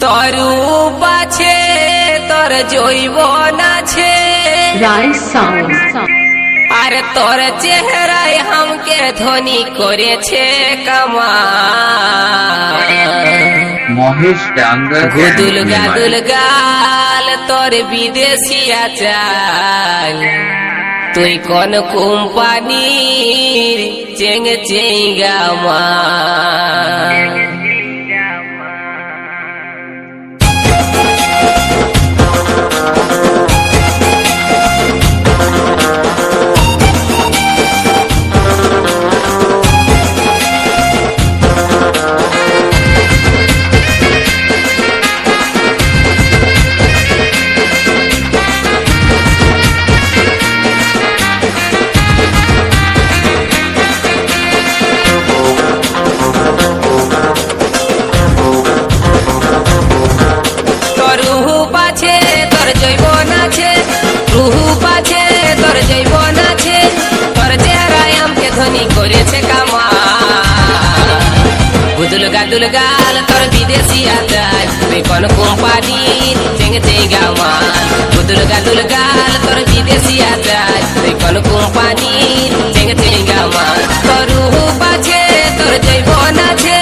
তরূপ আছে তোর যৌবন আছে আর তোর চেহারায় हमके ধনী করেছে কামাল মহেশ ডাঙ্গা গুদুল গাদুল গাল তোর বিদেশি আচাল তুই কোন কোম্পানির চেং চেঙ্গা মাল গুদুল গাদুল গাল তোর বিদেশি আচার তুই কোন কোম্পানির চেং চেঙ্গা মাল গুদুল গাদুল গাল তোর বিদেশি আচার তুই কোন কোম্পানির চেং চেঙ্গা মাল তোর রূপ আছে তোর যৌবন আছে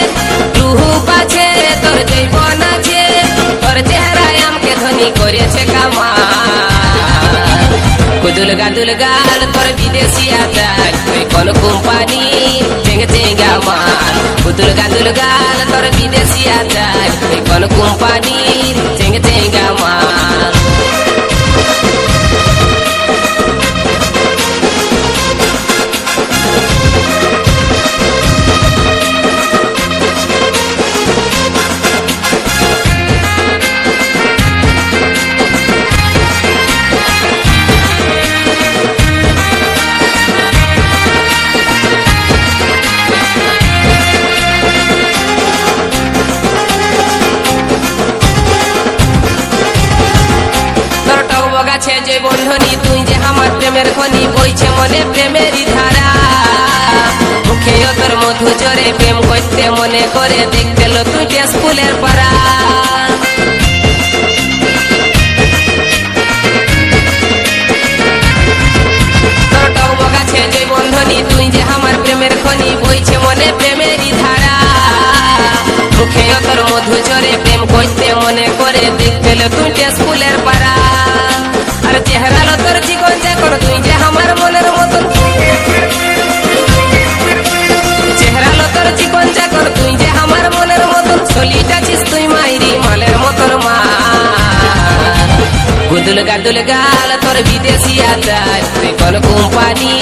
রূপ আছে তোর যৌবন আছে তোর চেহারায় हमके ধনী করেছে কামাল গুদুল গাদুল গাল তোর বিদেশি আচার তুই কোন কোম্পানির চেং চেঙ্গা মাল গুদুল গাদুল গাল তোর বিদেশি আচার তুই কোন কোম্পানির চেং চেঙ্গা মাল আছে যে বন্ধনী তুই যে আমার প্রেমের খনি বইছে মনে প্রেমেরই ধারা মুখে তোর মধু জরে প্রেম করতে মনে করে দেখতে লো তুই স্কুলের পাড়া তোর টক আছে যে বন্ধনী তুই যে আমার প্রেমের খনি বইছে মনে প্রেমেরই ধারা মুখে তোর মধু জরে প্রেম করতে মনে করে দেখতে লো তুই স্কুলের পাড়া চেহারা লো তোর জীবন যখন তুই যে আমার মনের মতন চেহারা লো তোর জীবন যখন তুই যে আমার মনের মতন চলিটাছিস তুই মাইরি মালের মতন মা গুদুল গাদুল গাল তোর বিদেশি আচার তুই কোন কোম্পানি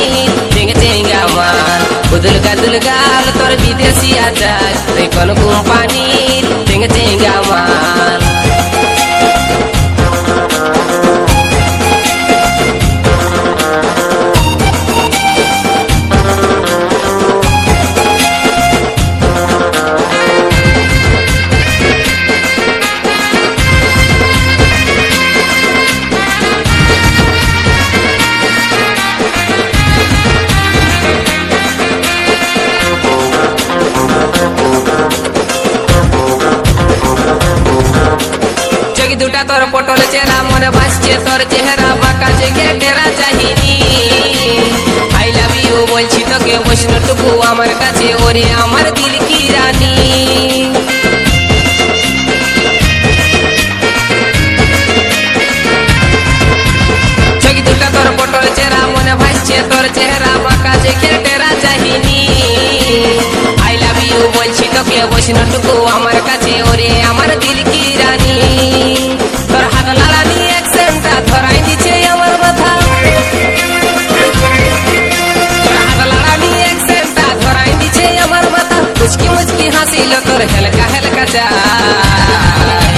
চেং চেঙ্গা মাল গুদুল গাদুল গাল তোর বিদেশি আচার তুই কোন কোম্পানি চেং চেঙ্গা মাল দুটা তোর পটল চেরা মনে বাসছে তোর চেহারা বাঁকা জেগে টেরা চাহিনি আই লাভ ইউ বলছি তোকে বৈষ্ণটুকু আমার কাছে ওরে আমার দিল কি রানী চোখি দুটা তোর পটল চেরা মনে ভাসছে তোর চেহারা বাঁকা জেগে টেরা চাহিনি আই লাভ ইউ বলছি তোকে বৈষ্ণটুকু আমার কাছে ওরে আমার দিল কি রানী তোর হাত লালা নিয়ে অ্যাকসেন্টটা ধরাই দিচ্ছে আমার মাথা তোর হাত লালা নিয়ে অ্যাকসেন্টটা ধরাই দিচ্ছে আমার মাথা মুচকি মুচকি হাসিল তোর হেলকা হেলকা চাই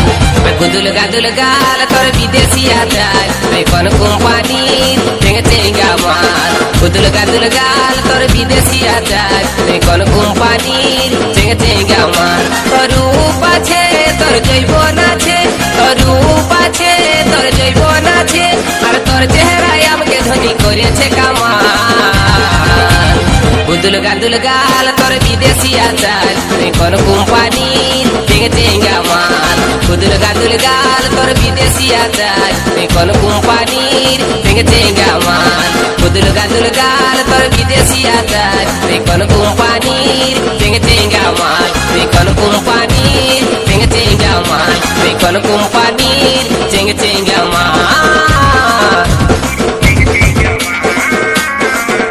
গুদুল গাদুল গাল তোর বিদেশি আচার তুই কোন কোম্পানির চেং চেঙ্গা মাল গুদুল গাদুল গাল তোর বিদেশি আচার তুই কোন কোম্পানির চেং চেঙ্গা মাল তোর রূপ আছে তোর যৌবন আছে তোর রূপ আছে তোর যৌবন আছে আর তোর চেহারায় हमके ধনী করেছে কামাল গুদুল গাদুল গাল তোর বিদেশি আচার তুই কোন কোম্পানির চেং চেঙ্গা মাল গুদুল গাল তোর বিদেশিয়া চাই তুই কোন কোম্পানির চেঙ্গা মাল গুদুল গাল তোর বিদেশিয়া চাই তুই কোন কোম্পানির চেঙ্গা মাল তুই কোন কোম্পানির চেঙ্গা মাল তুই কোন